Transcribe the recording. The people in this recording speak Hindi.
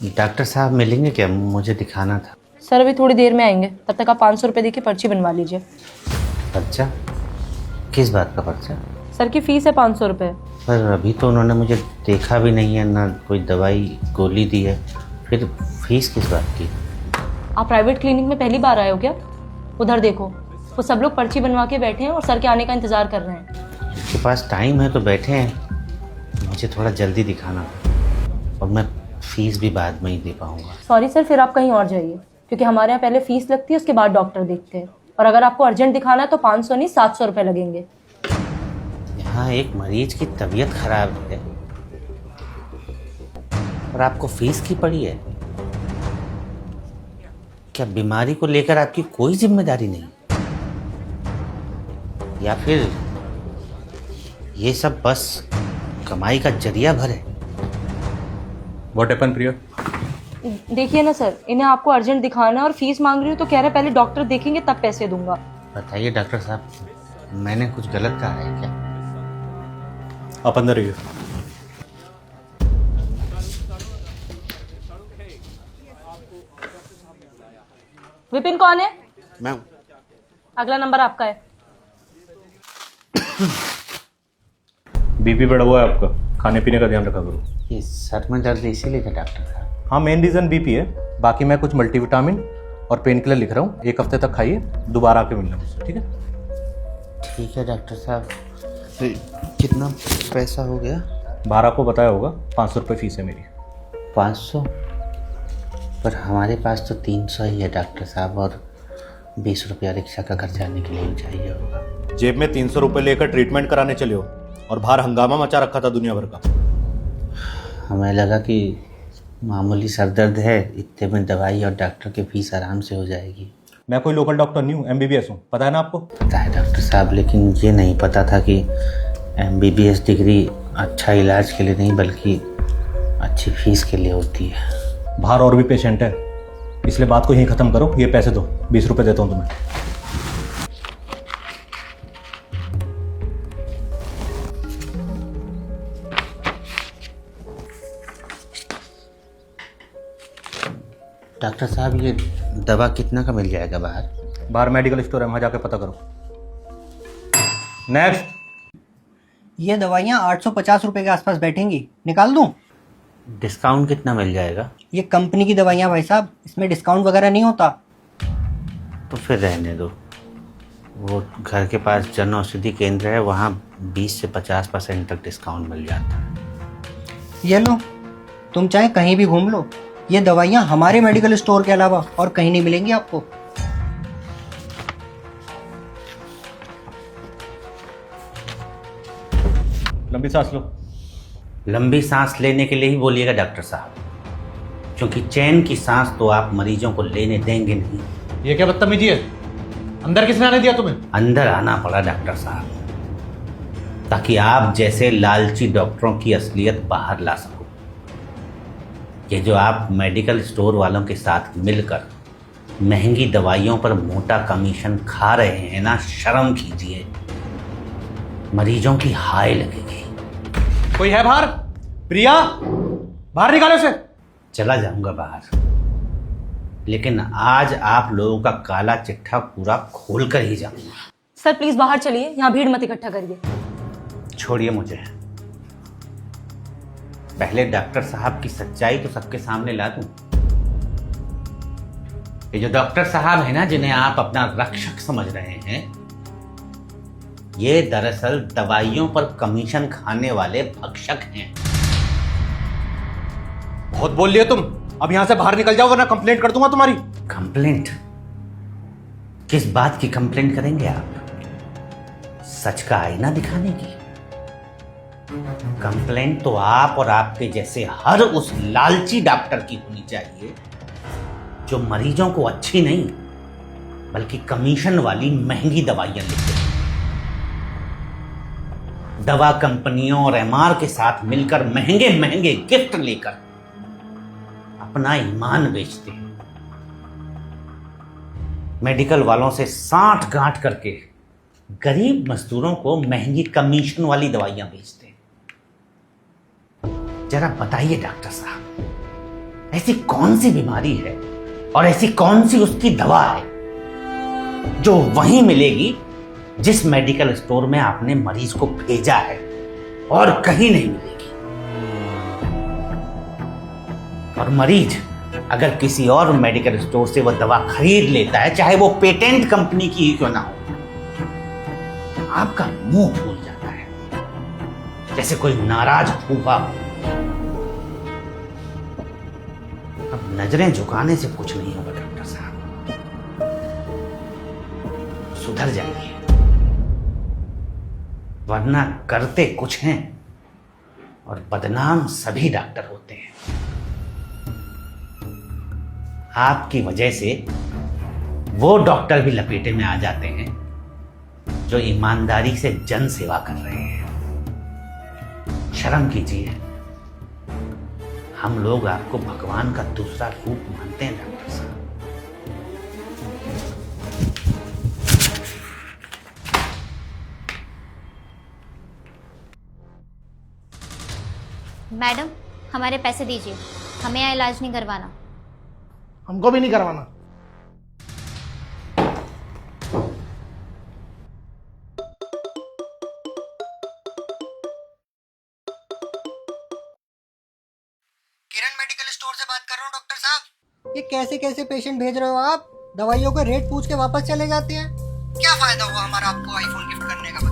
डॉक्टर साहब मिलेंगे क्या? मुझे दिखाना था। सर अभी थोड़ी देर में आएंगे, तब तक आप 500 रुपये देके पर्ची बनवा लीजिए। पर्चा? किस बात का पर्चा? सर की फीस है 500 रुपये। पर अभी तो उन्होंने मुझे देखा भी नहीं है, ना कोई दवाई गोली दी है, फिर फीस किस बात की? आप प्राइवेट क्लिनिक में पहली बार आए हो क्या? उधर देखो, वो सब लोग पर्ची बनवा के बैठे हैं और सर के आने का इंतजार कर रहे हैं। उनके पास टाइम है तो बैठे हैं, मुझे थोड़ा जल्दी दिखाना था और मैं फीस भी बाद में ही दे पाऊँगा। सॉरी सर, फिर आप कहीं और जाइए, क्योंकि हमारे यहाँ पहले फीस लगती है, उसके बाद डॉक्टर देखते हैं। और अगर आपको अर्जेंट दिखाना है तो 500 नहीं 700 रुपये लगेंगे। यहाँ एक मरीज की तबीयत खराब है और आपको फीस की पड़ी है? क्या बीमारी को लेकर आपकी कोई जिम्मेदारी नहीं, या फिर ये सब बस कमाई का जरिया भर है? व्हाट हैपन प्रिया? देखिए ना सर, इन्हें आपको अर्जेंट दिखाना है और फीस मांग रही हो तो कह रहे पहले डॉक्टर देखेंगे तब पैसे दूंगा। बताइए डॉक्टर साहब, मैंने कुछ गलत कहा है क्या? आप अंदर रहिए। विपिन कौन है? मैं हूँ। अगला नंबर आपका है। बीपी बढ़ा हुआ है आपका, खाने पीने का ध्यान रखा करो। ये सर में दर्द इसीलिए था डॉक्टर साहब? हाँ, मेन रीज़न बीपी है। बाकी मैं कुछ मल्टीविटामिन और पेन किलर लिख रहा हूँ, 1 हफ्ते तक खाइए, दोबारा आके मिलना मुझसे, ठीक है? ठीक है डॉक्टर साहब। फिर कितना पैसा हो गया? 12 को बताया होगा, 500 रुपये फीस है मेरी। 500? पर हमारे पास तो 300 ही है डॉक्टर साहब, और 20 रुपया रिक्शा का घर जाने के लिए चाहिए होगा। जेब में 300 रुपये लेकर ट्रीटमेंट कराने चले हो और बाहर हंगामा मचा रखा था दुनिया भर का। हमें लगा कि मामूली सर दर्द है, इतने में दवाई और डॉक्टर की फीस आराम से हो जाएगी। मैं कोई लोकल डॉक्टर नहीं हूँ, MBBS हूँ, पता है ना आपको? पता है डॉक्टर साहब, लेकिन ये नहीं पता था कि MBBS डिग्री अच्छा इलाज के लिए नहीं बल्कि अच्छी फीस के लिए होती है। बाहर और भी पेशेंट है, इसलिए बात को यहीं ख़त्म करो। ये पैसे दो, 20 रुपये देता हूँ तुम्हें। डॉक्टर साहब, ये दवा कितना का मिल जाएगा बाहर? बाहर मेडिकल स्टोर है, वहाँ जाके पता करो। नेक्स्ट। ये दवाइयाँ 850 रुपये के आसपास बैठेंगी, निकाल दूँ? डिस्काउंट कितना मिल जाएगा? ये कंपनी की दवाइयाँ भाई साहब, इसमें डिस्काउंट वगैरह नहीं होता। तो फिर रहने दो। वो घर के पास जन औषधि केंद्र है, वहाँ 20 से 50% तक डिस्काउंट मिल जाता है। ये लो, तुम चाहे कहीं भी घूम लो, ये दवाइयाँ हमारे मेडिकल स्टोर के अलावा और कहीं नहीं मिलेंगी आपको। लंबी सांस लो। लंबी सांस लेने के लिए ही बोलिएगा डॉक्टर साहब, क्योंकि चैन की सांस तो आप मरीजों को लेने देंगे नहीं। ये क्या बदतमीजी है? अंदर किसने आने दिया तुम्हें? अंदर आना पड़ा डॉक्टर साहब, ताकि आप जैसे लालची डॉक्टरों की असलियत बाहर ला सको। ये जो आप मेडिकल स्टोर वालों के साथ मिलकर महंगी दवाइयों पर मोटा कमीशन खा रहे हैं ना, शर्म कीजिए, मरीजों की हाय लगेगी। कोई है बाहर? प्रिया, बाहर निकालो उसे। चला जाऊंगा बाहर, लेकिन आज आप लोगों का काला चिट्ठा पूरा खोल कर ही जाऊंगा। सर प्लीज बाहर चलिए, यहाँ भीड़ मत इकट्ठा करिए। छोड़िए मुझे, पहले डॉक्टर साहब की सच्चाई तो सबके सामने ला दूं। ये जो डॉक्टर साहब है ना, जिन्हें आप अपना रक्षक समझ रहे हैं, ये दरअसल दवाइयों पर कमीशन खाने वाले भक्षक हैं। बहुत बोल लिए तुम, अब यहां से बाहर निकल जाओ वरना कंप्लेंट कर दूंगा तुम्हारी। कंप्लेंट? किस बात की कंप्लेंट करेंगे आप? सच का आईना दिखाने की? कंप्लेंट तो आप और आपके जैसे हर उस लालची डॉक्टर की होनी चाहिए जो मरीजों को अच्छी नहीं बल्कि कमीशन वाली महंगी दवाइयां लिखते हैं। दवा कंपनियों और MR के साथ मिलकर महंगे महंगे गिफ्ट लेकर अपना ईमान बेचते हैं। मेडिकल वालों से साठ गांठ करके गरीब मजदूरों को महंगी कमीशन वाली दवाइयां बेचते हैं। जरा बताइए डॉक्टर साहब, ऐसी कौन सी बीमारी है और ऐसी कौन सी उसकी दवा है जो वहीं मिलेगी जिस मेडिकल स्टोर में आपने मरीज को भेजा है और कहीं नहीं मिलेगी। और मरीज अगर किसी और मेडिकल स्टोर से वह दवा खरीद लेता है, चाहे वो पेटेंट कंपनी की ही क्यों ना हो, आपका मुंह फूल जाता है जैसे कोई नाराज फूफा हो। अब नजरें झुकाने से कुछ नहीं होगा डॉक्टर साहब, सुधर जाइए, वरना करते कुछ हैं और बदनाम सभी डॉक्टर होते हैं। आपकी वजह से वो डॉक्टर भी लपेटे में आ जाते हैं जो ईमानदारी से जन सेवा कर रहे हैं। शर्म कीजिए, हम लोग आपको भगवान का दूसरा रूप मानते हैं डॉक्टर साहब। मैडम, हमारे पैसे दीजिए, हमें यहाँ इलाज नहीं करवाना। हमको भी नहीं करवाना। किरण मेडिकल स्टोर से बात कर रहा हूँ डॉक्टर साहब। ये कैसे कैसे पेशेंट भेज रहे हो आप? दवाइयों का रेट पूछ के वापस चले जाते हैं। क्या फायदा हुआ हमारा आपको आईफोन गिफ्ट करने का?